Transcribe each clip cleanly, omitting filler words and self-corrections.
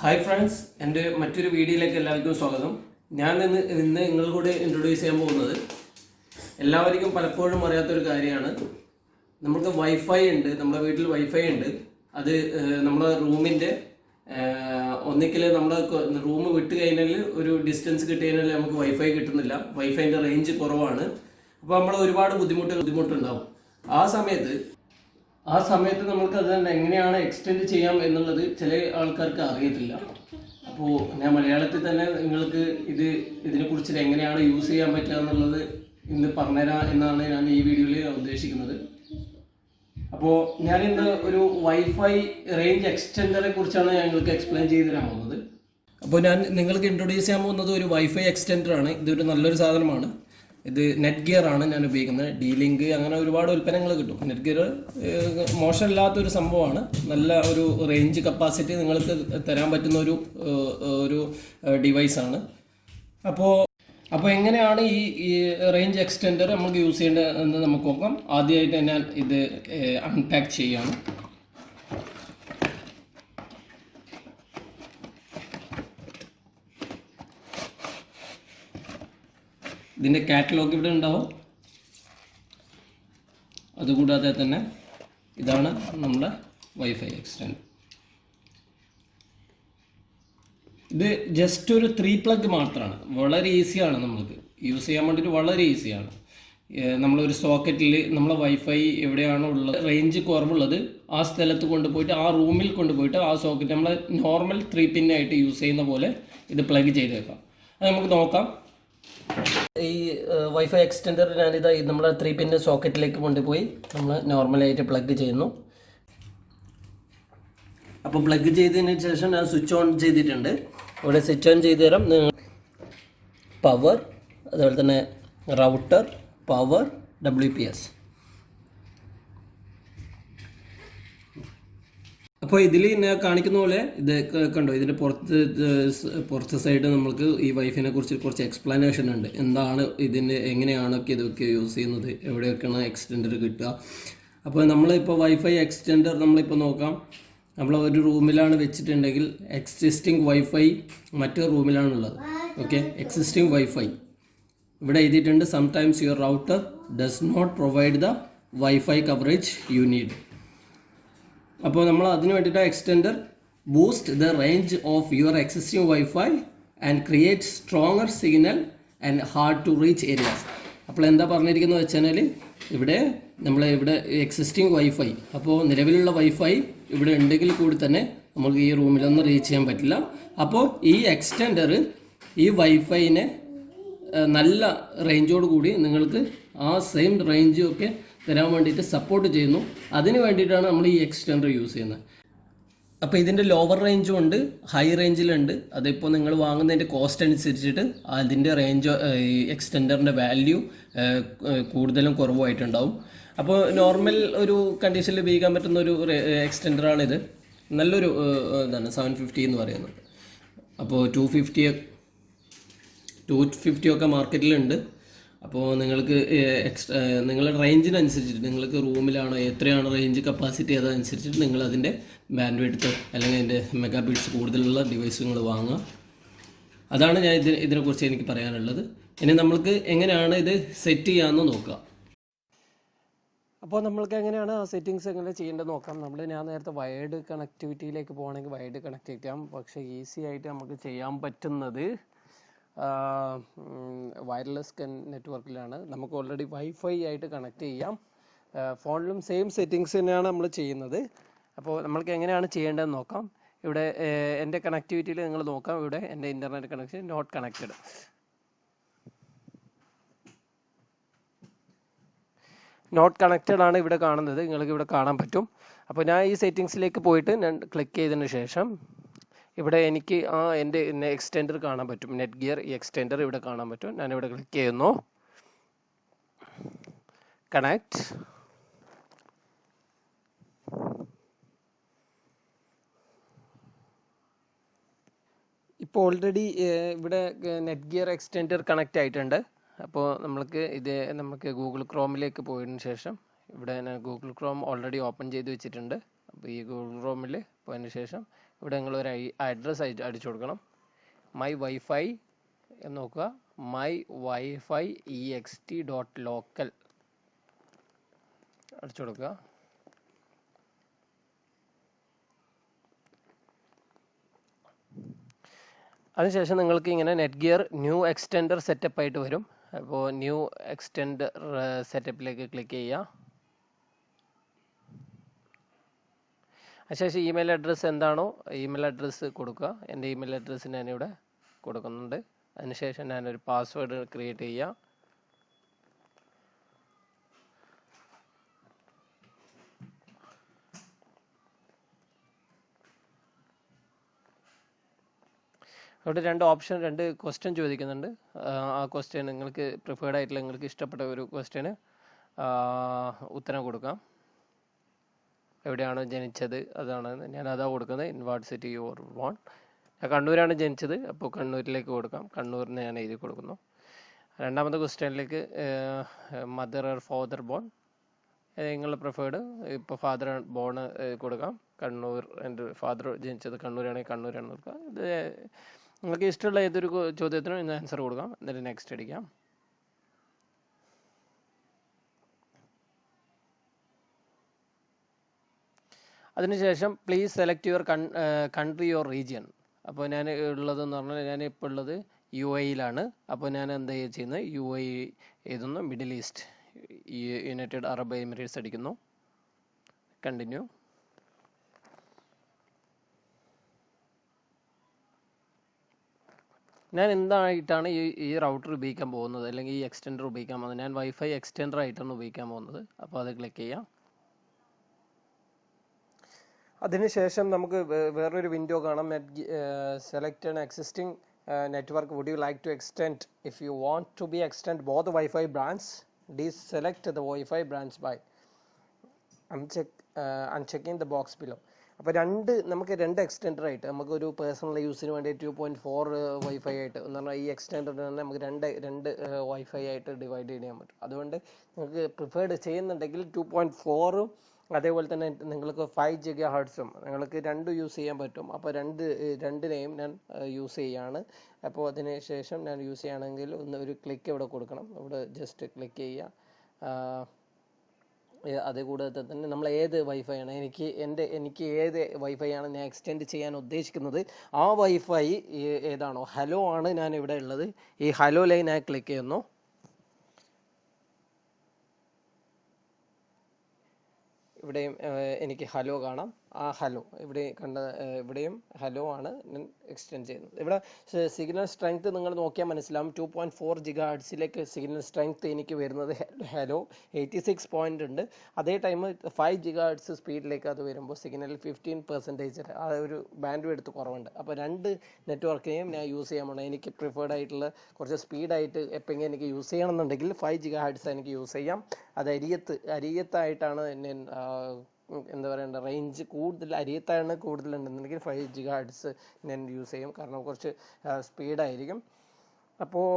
Hi friends, എൻ്റെ മറ്റൊരു വീഡിയോയിലേക്ക് എല്ലാവർക്കും സ്വാഗതം. ഞാൻ ഇന്ന് നിങ്ങളോട് ഇൻട്രൊഡ്യൂസ് ചെയ്യാൻ പോകുന്നത് എല്ലാവർക്കും പലപ്പോഴും അറിയാത്തൊരു കാര്യമാണ്. നമുക്ക് വൈഫൈ ഉണ്ട്, നമ്മുടെ വീട്ടിൽ വൈഫൈ ഉണ്ട്. അത് നമ്മുടെ റൂമിൻ്റെ ഒന്നിക്കൽ നമ്മുടെ റൂം വിട്ട് കഴിഞ്ഞാൽ ഒരു ഡിസ്റ്റൻസ് കിട്ടി കഴിഞ്ഞാൽ നമുക്ക് വൈഫൈ കിട്ടുന്നില്ല, വൈഫൈൻ്റെ റേഞ്ച് കുറവാണ്. അപ്പോൾ നമ്മൾ ഒരുപാട് ബുദ്ധിമുട്ടുണ്ടാവും. ആ സമയത്ത് നമുക്ക് അത് എങ്ങനെയാണ് എക്സ്റ്റെൻഡ് ചെയ്യാം എന്നുള്ളത് ചില ആൾക്കാർക്ക് അറിയത്തില്ല. അപ്പോൾ ഞാൻ മലയാളത്തിൽ തന്നെ നിങ്ങൾക്ക് ഇതിനെക്കുറിച്ച് എങ്ങനെയാണ് യൂസ് ചെയ്യാൻ പറ്റുക എന്നുള്ളത് ഇന്ന് പറഞ്ഞുതരാം എന്നാണ് ഞാൻ ഈ വീഡിയോയിൽ ഉദ്ദേശിക്കുന്നത്. അപ്പോൾ ഞാനിന്ന് ഒരു വൈഫൈ റേഞ്ച് എക്സ്റ്റെൻഡറെ കുറിച്ചാണ് ഞങ്ങൾക്ക് എക്സ്പ്ലെയിൻ ചെയ്ത് തരാൻ പോകുന്നത്. അപ്പോൾ ഞാൻ നിങ്ങൾക്ക് ഇൻട്രൊഡ്യൂസ് ചെയ്യാൻ പോകുന്നത് ഒരു വൈഫൈ എക്സ്റ്റെൻഡറാണ്. ഇതൊരു നല്ലൊരു സാധനമാണ്. ഇത് നെറ്റ് ഗിയർ ആണ് ഞാൻ ഉപയോഗിക്കുന്നത്. ഡി-ലിങ്ക് അങ്ങനെ ഒരുപാട് ഉൽപ്പന്നങ്ങൾ കിട്ടും. നെറ്റ് ഗിയർ മോശമില്ലാത്തൊരു സംഭവമാണ്. നല്ല ഒരു റേഞ്ച് കപ്പാസിറ്റി നിങ്ങൾക്ക് തരാൻ പറ്റുന്ന ഒരു ഡിവൈസാണ്. അപ്പോൾ എങ്ങനെയാണ് ഈ റേഞ്ച് എക്സ്റ്റെൻഡർ നമുക്ക് യൂസ് ചെയ്യേണ്ടത് എന്ന് നമുക്ക് നോക്കാം. ആദ്യമായിട്ട് ഞാൻ ഇത് അൺപാക്ക് ചെയ്യാണ്. ഇതിൻ്റെ കാറ്റലോഗ് ഇവിടെ ഉണ്ടാവും. അതുകൂടാതെ തന്നെ ഇതാണ് നമ്മുടെ വൈഫൈ എക്സ്റ്റെൻഡർ. ഇത് ജസ്റ്റ് ഒരു 3 പ്ലഗ് മാത്രമാണ്. വളരെ ഈസിയാണ്, നമുക്ക് യൂസ് ചെയ്യാൻ വേണ്ടിയിട്ട് വളരെ ഈസിയാണ്. നമ്മളൊരു സോക്കറ്റിൽ നമ്മളെ വൈഫൈ എവിടെയാണോ ഉള്ളത്, റേഞ്ച് കുറവുള്ളത്, ആ സ്ഥലത്ത് കൊണ്ടുപോയിട്ട് ആ റൂമിൽ കൊണ്ടുപോയിട്ട് ആ സോക്കറ്റ് നമ്മൾ നോർമൽ 3 പിന്നായിട്ട് യൂസ് ചെയ്യുന്ന പോലെ ഇത് പ്ലഗ് ചെയ്തേക്കാം. അത് നമുക്ക് നോക്കാം. ഈ വൈഫൈ എക്സ്റ്റെൻഡർ ഞാനിതാ നമ്മുടെ 3 പിൻ സോക്കറ്റിലേക്ക് കൊണ്ടുപോയി നമ്മൾ നോർമലായിട്ട് പ്ലഗ് ചെയ്യുന്നു. അപ്പോൾ പ്ലഗ് ചെയ്തതിന് ശേഷം ഞാൻ സ്വിച്ച് ഓൺ ചെയ്തിട്ടുണ്ട്. ഇവിടെ സ്വിച്ച് ഓൺ ചെയ്ത് തരാം. പവർ, അതുപോലെ തന്നെ റൗട്ടർ, പവർ, WPS. അപ്പോൾ ഇതിൽ ഞാൻ കാണിക്കുന്ന പോലെ ഇത് കണ്ടോ, ഇതിൻ്റെ പുറത്ത് സൈഡ് നമുക്ക് ഈ വൈഫൈനെ കുറിച്ച് കുറച്ച് എക്സ്പ്ലനേഷൻ ഉണ്ട്. എന്താണ് ഇതിൻ്റെ, എങ്ങനെയാണൊക്കെ ഇതൊക്കെ യൂസ് ചെയ്യുന്നത്, എവിടെയൊക്കെയാണ് എക്സ്റ്റെൻഡർ കിട്ടുക. അപ്പോൾ നമ്മളിപ്പോൾ വൈഫൈ എക്സ്റ്റെൻഡർ നമ്മളിപ്പോൾ നോക്കാം. നമ്മൾ ഒരു റൂമിലാണ് വെച്ചിട്ടുണ്ടെങ്കിൽ എക്സിസ്റ്റിംഗ് വൈഫൈ മറ്റൊരു റൂമിലാണുള്ളത്. ഓക്കെ, എക്സിസ്റ്റിംഗ് വൈഫൈ ഇവിടെ എഴുതിയിട്ടുണ്ട്. Sometimes your router does not provide the wifi coverage you need. അപ്പോൾ നമ്മൾ അതിന് വേണ്ടിയിട്ട് extender boost the range of your existing wifi and create stronger signal and hard to reach areas. അപ്പോൾ എന്താ പറഞ്ഞിരിക്കുന്നത് വെച്ചാൽ ഇവിടെ എക്സിസ്റ്റിംഗ് വൈഫൈ, അപ്പോൾ നിലവിലുള്ള വൈഫൈ ഇവിടെ ഉണ്ടെങ്കിൽ കൂടി തന്നെ നമുക്ക് ഈ റൂമിലൊന്നും റീച്ച് ചെയ്യാൻ പറ്റില്ല. അപ്പോൾ ഈ എക്സ്റ്റെൻഡർ ഈ വൈഫൈനെ നല്ല റേഞ്ചോട് കൂടി നിങ്ങൾക്ക് ആ സെയിം റേഞ്ച് ഒക്കെ തരാൻ വേണ്ടിയിട്ട് സപ്പോർട്ട് ചെയ്യുന്നു. അതിന് വേണ്ടിയിട്ടാണ് നമ്മൾ ഈ എക്സ്റ്റെൻഡർ യൂസ് ചെയ്യുന്നത്. അപ്പോൾ ഇതിൻ്റെ ലോവർ റേഞ്ചും ഉണ്ട്, ഹൈ റേഞ്ചിലുണ്ട്. അതിപ്പോൾ നിങ്ങൾ വാങ്ങുന്നതിൻ്റെ കോസ്റ്റ് അനുസരിച്ചിട്ട് അതിൻ്റെ റേഞ്ച്, ഈ എക്സ്റ്റെൻഡറിൻ്റെ വാല്യൂ കൂടുതലും കുറവായിട്ടുണ്ടാവും. അപ്പോൾ നോർമൽ ഒരു കണ്ടീഷനിൽ ഉപയോഗിക്കാൻ പറ്റുന്ന ഒരു എക്സ്റ്റെൻഡറാണിത്. നല്ലൊരു ഇതാണ് 750 എന്ന് പറയുന്നത്. അപ്പോൾ 250 ഒക്കെ മാർക്കറ്റിലുണ്ട്. അപ്പോൾ നിങ്ങൾക്ക് നിങ്ങളുടെ റേഞ്ചിനനുസരിച്ചിട്ട്, നിങ്ങൾക്ക് റൂമിലാണോ എത്രയാണ് റേഞ്ച് കപ്പാസിറ്റി, അതനുസരിച്ചിട്ട് നിങ്ങൾ അതിൻ്റെ ബാൻഡ് വിഡ്ത്ത് അല്ലെങ്കിൽ അതിൻ്റെ മെഗാബിറ്റ്സ് കൂടുതലുള്ള ഡിവൈസ് നിങ്ങൾ വാങ്ങുക. അതാണ് ഞാൻ ഇതിനെക്കുറിച്ച് എനിക്ക് പറയാനുള്ളത്. ഇനി നമ്മൾക്ക് എങ്ങനെയാണ് ഇത് സെറ്റ് ചെയ്യാമെന്ന് നോക്കുക. അപ്പോൾ നമ്മൾക്ക് എങ്ങനെയാണ് ആ സെറ്റിങ്സ് എങ്ങനെ ചെയ്യേണ്ടത് നോക്കാം. ഞാൻ നേരത്തെ വയർഡ് കണക്ടിവിറ്റിയിലേക്ക് പോകണമെങ്കിൽ വയർഡ് കണക്ട് ചെയ്യാം. പക്ഷേ ഈസി ആയിട്ട് നമുക്ക് ചെയ്യാൻ പറ്റുന്നത് വയർലെസ് നെറ്റ്വർക്കിലാണ്. നമുക്ക് ഓൾറെഡി വൈഫൈ ആയിട്ട് കണക്ട് ചെയ്യാം. ഫോണിലും സെയിം സെറ്റിങ്സ് തന്നെയാണ് നമ്മൾ ചെയ്യുന്നത്. അപ്പോൾ നമ്മൾക്ക് എങ്ങനെയാണ് ചെയ്യേണ്ടതെന്ന് നോക്കാം. ഇവിടെ എൻ്റെ കണക്ടിവിറ്റിയിൽ നിങ്ങൾ നോക്കാം. ഇവിടെ എൻ്റെ internet connection not connected. Not connected ആണ് ഇവിടെ കാണുന്നത്. നിങ്ങൾക്ക് ഇവിടെ കാണാൻ പറ്റും. അപ്പോൾ ഞാൻ ഈ സെറ്റിങ്സിലേക്ക് പോയിട്ട് ഞാൻ ക്ലിക്ക് ചെയ്തതിന് ശേഷം ഇവിടെ എനിക്ക് എൻ്റെ എക്സ്റ്റെൻഡർ കാണാൻ പറ്റും. നെറ്റ് ഗിയർ ഈ എക്സ്റ്റെൻഡർ ഇവിടെ കാണാൻ പറ്റും. ഞാനിവിടെ ക്ലിക്ക് ചെയ്യുന്നു, കണക്ട്. ഇപ്പോൾ ഓൾറെഡി ഇവിടെ നെറ്റ് ഗിയർ എക്സ്റ്റെൻഡർ കണക്റ്റ് ആയിട്ടുണ്ട്. അപ്പോൾ നമുക്ക് ഗൂഗിൾ ക്രോമിലേക്ക് പോയതിനു ശേഷം ഇവിടെ ഞാൻ ഗൂഗിൾ ക്രോം ഓൾറെഡി ഓപ്പൺ ചെയ്ത് വെച്ചിട്ടുണ്ട്. അപ്പോൾ ഈ ഗൂഗിൾ ക്രോമിൽ പോയതിന് ശേഷം ഇവിടെ നിങ്ങളൊരു അഡ്രസ്സ് അടിച്ചു കൊടുക്കണം. മൈ വൈഫൈ എന്ന് നോക്കുക, മൈ വൈഫൈ ext.local അടിച്ചു കൊടുക്കുക. അതിനുശേഷം നിങ്ങൾക്ക് ഇങ്ങനെ net gear new extender setup ആയിട്ട് വരും. അപ്പോൾ ന്യൂ എക്സ്റ്റെൻഡർ സെറ്റപ്പിലേക്ക് ക്ലിക്ക് ചെയ്യുക. അതിനുശേഷം ഇമെയിൽ അഡ്രസ്സ് എന്താണോ ഇമെയിൽ അഡ്രസ്സ് കൊടുക്കുക. എൻ്റെ ഇമെയിൽ അഡ്രസ്സ് ഞാനിവിടെ കൊടുക്കുന്നുണ്ട്. അതിനുശേഷം ഞാനൊരു പാസ്വേഡ് ക്രിയേറ്റ് ചെയ്യുക. അവിടെ രണ്ട് ക്വസ്റ്റ്യൻ ചോദിക്കുന്നുണ്ട്. ആ ക്വസ്റ്റ്യൻ നിങ്ങൾക്ക് പ്രിഫേർഡ് ആയിട്ടുള്ള നിങ്ങൾക്ക് ഇഷ്ടപ്പെട്ട ഒരു ക്വസ്റ്റ്യന് ഉത്തരം കൊടുക്കാം. എവിടെയാണോ ജനിച്ചത് അതാണ് ഞാൻ അതാ കൊടുക്കുന്നത്. In what city you are bone. ഞാൻ കണ്ണൂരാണ് ജനിച്ചത്, അപ്പോൾ കണ്ണൂരിലേക്ക് കൊടുക്കാം. കണ്ണൂരിന് ഞാൻ എഴുതി കൊടുക്കുന്നു. രണ്ടാമത്തെ ക്വസ്റ്റ്യനിലേക്ക് മദർ ഓർ ഫാദർ ബോൺ, നിങ്ങളുടെ പ്രിഫേർഡ്. ഇപ്പോൾ ഫാദർ ബോൺ കൊടുക്കാം. കണ്ണൂർ, എൻ്റെ ഫാദർ ജനിച്ചത് കണ്ണൂരാണെങ്കിൽ കണ്ണൂരാണ് കൊടുക്കുക. ഇത് നിങ്ങൾക്ക് ഇഷ്ടമുള്ള ഏതൊരു ചോദ്യത്തിനും ഇന്ന് ആൻസർ കൊടുക്കാം. എന്നിട്ട് നെക്സ്റ്റ് അടിക്കാം. അതിനുശേഷം please select your country your region. അപ്പോൾ ഞാൻ ഉള്ളതെന്ന് പറഞ്ഞാൽ ഞാനിപ്പോൾ ഉള്ളത് UAE-യിലാണ്. അപ്പോൾ ഞാൻ എന്താ ചെയ്യുന്നത്, UAE എഴുതുന്നു, middle east, United Arab Emirates അടിക്കുന്നു. കണ്ടിന്യൂ. ഞാൻ എന്തായിട്ടാണ് ഈ റൗട്ടർ ഉപയോഗിക്കാൻ പോകുന്നത്, അല്ലെങ്കിൽ ഈ എക്സ്റ്റെൻഡർ ഉപയോഗിക്കാൻ പോകുന്നത്, ഞാൻ വൈഫൈ എക്സ്റ്റെൻഡർ ആയിട്ടാണ് ഉപയോഗിക്കാൻ പോകുന്നത്. അപ്പോൾ അത് ക്ലിക്ക് ചെയ്യാം. അതിനുശേഷം നമുക്ക് വേറൊരു വിൻഡോ കാണാം. Select an existing network. Would you like to extend? If you want to be extend both the Wi-Fi brands, deselect the Wi-Fi brands by unchecking the box below. അപ്പോൾ നമുക്ക് രണ്ട് എക്സ്റ്റെൻഡർ ആയിട്ട് നമുക്കൊരു പേഴ്സണൽ യൂസിന് വേണ്ടി 2.4 wifi ആയിട്ട് എന്ന് പറഞ്ഞാൽ ഈ എക്സ്റ്റെൻഡറിന് തന്നെ നമുക്ക് രണ്ട് വൈഫൈ ആയിട്ട് ഡിവൈഡ് ചെയ്യാൻ പറ്റും. അതുകൊണ്ട് നിങ്ങൾക്ക് പ്രിഫേർഡ് ചെയ്യുന്നുണ്ടെങ്കിൽ 2.4ഉം അതേപോലെ തന്നെ നിങ്ങൾക്ക് 5 GHz നിങ്ങൾക്ക് രണ്ടും യൂസ് ചെയ്യാൻ പറ്റും. അപ്പോൾ രണ്ടിനെയും ഞാൻ യൂസ് ചെയ്യാണ്. അപ്പോൾ അതിന് ശേഷം ഞാൻ യൂസ് ചെയ്യുകയാണെങ്കിൽ ഒരു ക്ലിക്ക് ഇവിടെ കൊടുക്കണം. ഇവിടെ ജസ്റ്റ് ക്ലിക്ക് ചെയ്യുക. അതുകൂടാതെ തന്നെ നമ്മൾ ഏത് വൈഫൈ ആണ് എനിക്ക് ഏത് വൈഫൈ ആണ് ഞാൻ എക്സ്റ്റെൻഡ് ചെയ്യാൻ ഉദ്ദേശിക്കുന്നത്, ആ വൈഫൈ ഏതാണോ, ഹലോ ആണ് ഞാൻ ഇവിടെ ഉള്ളത്. ഈ ഹലോ ലൈൻ ഞാൻ ക്ലിക്ക് ചെയ്യുന്നു. ഇവിടെയും എനിക്ക് ഹലോ കാണാം. ആ ഹലോ ഇവിടെയും ഹലോ ആണ് ഞാൻ എക്സ്റ്റെൻഡ് ചെയ്യുന്നത്. ഇവിടെ സിഗ്നൽ സ്ട്രെങ്ത് നിങ്ങൾ നോക്കിയാൽ മനസ്സിലാവും. 2.4 GHz സിഗ്നൽ സ്ട്രെങ്ത് എനിക്ക് വരുന്നത് ഹലോ 86 പോയിന്റ് ഉണ്ട്. അതേ ടൈം 5 GHz സ്പീഡിലേക്ക് അത് വരുമ്പോൾ സിഗ്നൽ 15% ആ ഒരു ബാൻഡ് വിഡ്ത്ത് കുറവുണ്ട്. അപ്പോൾ രണ്ട് നെറ്റ്വർക്കിനെയും ഞാൻ യൂസ് ചെയ്യാൻ പോകണം. എനിക്ക് പ്രിഫേർഡ് ആയിട്ടുള്ള കുറച്ച് സ്പീഡായിട്ട് എപ്പോഴെങ്കിലും എനിക്ക് യൂസ് ചെയ്യണമെന്നുണ്ടെങ്കിൽ 5 GHz എനിക്ക് യൂസ് ചെയ്യാം. അത് അരിയത്തായിട്ടാണ് ഞാൻ എന്താ പറയണ്ട, റേഞ്ച് കൂടുതൽ അരിയത്താണ് കൂടുതലുണ്ടെന്നുണ്ടെങ്കിൽ 5 GHz ഞാൻ യൂസ് ചെയ്യും. കാരണം കുറച്ച് സ്പീഡായിരിക്കും. അപ്പോൾ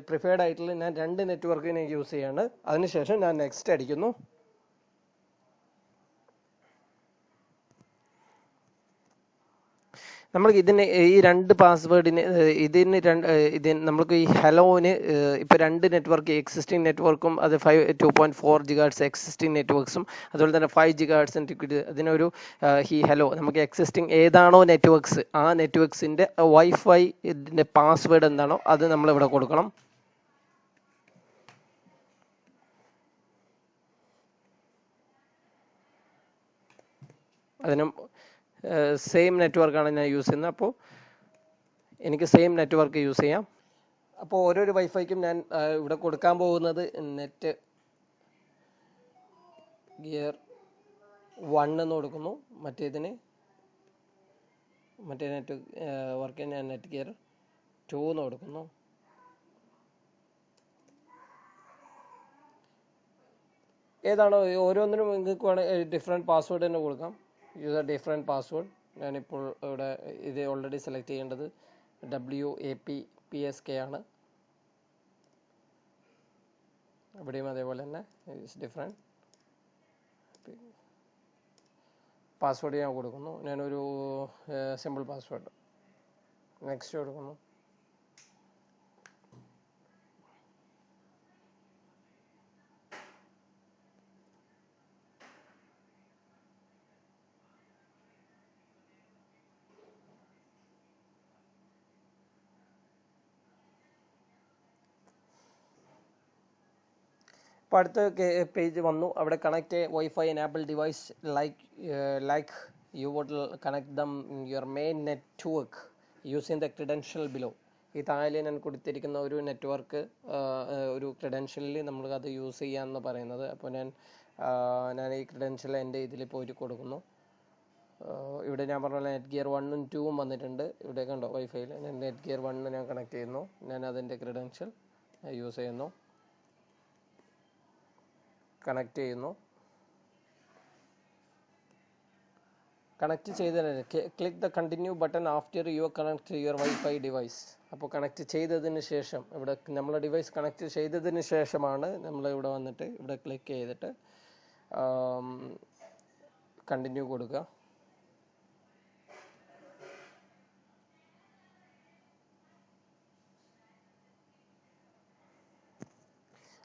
പ്രിഫേർഡ് ആയിട്ടുള്ള ഞാൻ രണ്ട് നെറ്റ്വർക്ക് ഞാൻ യൂസ് ചെയ്യാണ്. അതിനുശേഷം ഞാൻ നെക്സ്റ്റ് അടിക്കുന്നു. നമ്മൾക്ക് ഈ രണ്ട് പാസ്വേഡിന് നമ്മൾക്ക് ഈ ഹലോന് ഇപ്പോൾ രണ്ട് നെറ്റ്വർക്ക് എക്സിസ്റ്റിംഗ് നെറ്റ്വർക്കും അത് 2.4 GHz എക്സിസ്റ്റിംഗ് നെറ്റ്വർക്ക്സും അതുപോലെ തന്നെ 5 GHz അതിനൊരു ഈ ഹലോ നമുക്ക് എക്സിസ്റ്റിംഗ് ഏതാണോ നെറ്റ്വർക്ക്സ് ആ നെറ്റ്വർക്ക്സിൻ്റെ വൈഫൈ ഇതിൻ്റെ പാസ്വേഡ് എന്താണോ അത് നമ്മളിവിടെ കൊടുക്കണം. അതിനും സെയിം നെറ്റ്വർക്കാണ് ഞാൻ യൂസ് ചെയ്യുന്നത്. അപ്പോൾ എനിക്ക് സെയിം നെറ്റ്വർക്ക് യൂസ് ചെയ്യാം. അപ്പോൾ ഓരോരോ വൈഫൈക്കും ഞാൻ ഇവിടെ കൊടുക്കാൻ പോകുന്നത് നെറ്റ് ഗിയർ 1 എന്ന് കൊടുക്കുന്നു. മറ്റേ നെറ്റ് വർക്ക് ഞാൻ നെറ്റ് ഗിയർ 2 എന്ന് കൊടുക്കുന്നു. ഏതാണോ ഓരോന്നിനും നിങ്ങൾക്ക് വേണമെങ്കിൽ ഡിഫറെൻറ്റ് പാസ്വേഡ് തന്നെ കൊടുക്കാം. User different password. ഞാനിപ്പോൾ ഇവിടെ ഇത് ഓൾറെഡി സെലക്ട് ചെയ്യേണ്ടത് WAPPSK ആണ്. ഇവിടെയും അതേപോലെ തന്നെ ഡിഫറെൻറ്റ് പാസ്വേഡ് ഞാൻ കൊടുക്കുന്നു. ഞാനൊരു സിമ്പിൾ പാസ്വേഡ്. നെക്സ്റ്റ് കൊടുക്കുന്നു. ഇപ്പോൾ അടുത്ത പേജ് വന്നു. അവിടെ connect wifi enable device like you would connect them your main network using the credential below. ഈ താഴെ ഞാൻ കൊടുത്തിരിക്കുന്ന ഒരു നെറ്റ്വർക്ക് ഒരു ക്രെഡൻഷ്യലിൽ നമ്മൾ അത് യൂസ് ചെയ്യാമെന്ന് പറയുന്നത്. അപ്പോൾ ഞാൻ ഈ ക്രെഡൻഷ്യൽ എൻ്റെ ഇതിൽ പോയിട്ട് കൊടുക്കുന്നു. ഇവിടെ ഞാൻ പറഞ്ഞ നെറ്റ് ഗിയർ 1ഉം 2ഉം വന്നിട്ടുണ്ട്. ഇവിടെ കണ്ടോ വൈഫൈയിൽ ഞാൻ നെറ്റ് ഗിയർ 1 ഞാൻ കണക്ട് ചെയ്യുന്നു. ഞാൻ അതിൻ്റെ ക്രെഡൻഷ്യൽ യൂസ് ചെയ്യുന്നു, കണക്ട് ചെയ്യുന്നു. കണക്ട് ചെയ്തതിന് click the continue button after you connect your wifi device. അപ്പോൾ കണക്ട് ചെയ്തതിന് ശേഷം ഇവിടെ നമ്മളെ ഡിവൈസ് കണക്ട് ചെയ്തതിന് ശേഷമാണ് നമ്മൾ ഇവിടെ വന്നിട്ട് ഇവിടെ ക്ലിക്ക് ചെയ്തിട്ട് കണ്ടിന്യൂ കൊടുക്കുക.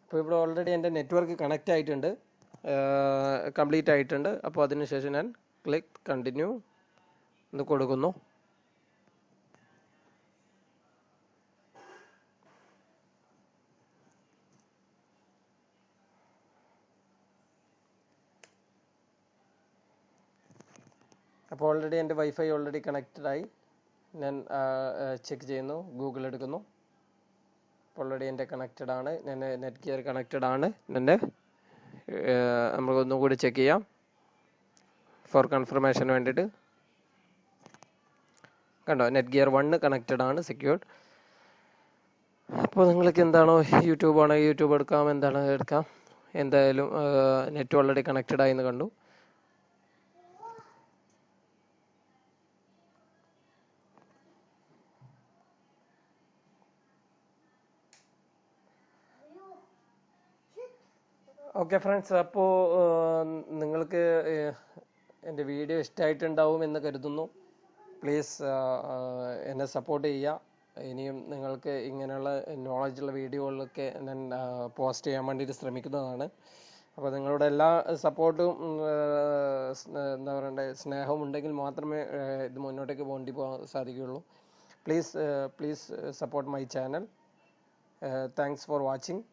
അപ്പോൾ ഇവിടെ ഓൾറെഡി എൻ്റെ നെറ്റ്വർക്ക് കണക്റ്റ് ആയിട്ടുണ്ട്, കംപ്ലീറ്റ് ആയിട്ടുണ്ട്. അപ്പോൾ അതിനുശേഷം ഞാൻ ക്ലിക്ക് കണ്ടിന്യൂ എന്ന് കൊടുക്കുന്നു. അപ്പോൾ ഓൾറെഡി എൻ്റെ വൈഫൈ ഓൾറെഡി കണക്റ്റഡ് ആയി. ഞാൻ ചെക്ക് ചെയ്യുന്നു, ഗൂഗിൾ എടുക്കുന്നു. ഓൾറെഡി എൻ്റെ കണക്റ്റഡ് ആണ്, ഞാൻ നെറ്റ് ഗിയർ കണക്റ്റഡ് ആണ്. നമുക്കൊന്നും കൂടി ചെക്ക് ചെയ്യാം ഫോർ കൺഫർമേഷന് വേണ്ടിയിട്ട്. കണ്ടോ നെറ്റ് ഗിയർ 1 കണക്റ്റഡ് ആണ്, സെക്യൂർഡ്. അപ്പോൾ നിങ്ങൾക്ക് എന്താണോ യൂട്യൂബ് ആണോ യൂട്യൂബ് എടുക്കാം, എന്താണ് എടുക്കാം. എന്തായാലും നെറ്റ് ഓൾറെഡി കണക്റ്റഡ് ആയി എന്ന് കണ്ടു. ഓക്കെ ഫ്രണ്ട്സ്, അപ്പോൾ നിങ്ങൾക്ക് എൻ്റെ വീഡിയോ ഇഷ്ടമായിട്ടുണ്ടാവും എന്ന് കരുതുന്നു. പ്ലീസ് എന്നെ സപ്പോർട്ട് ചെയ്യുക. ഇനിയും നിങ്ങൾക്ക് ഇങ്ങനെയുള്ള നോളജുള്ള വീഡിയോകളൊക്കെ ഞാൻ പോസ്റ്റ് ചെയ്യാൻ വേണ്ടിയിട്ട് ശ്രമിക്കുന്നതാണ്. അപ്പോൾ നിങ്ങളുടെ എല്ലാ സപ്പോർട്ടും എന്താ പറയണ്ടേ സ്നേഹവും ഉണ്ടെങ്കിൽ മാത്രമേ ഇത് മുന്നോട്ടേക്ക് പോകേണ്ടി പോകാൻ സാധിക്കുകയുള്ളൂ. Please support my channel. Thanks for watching.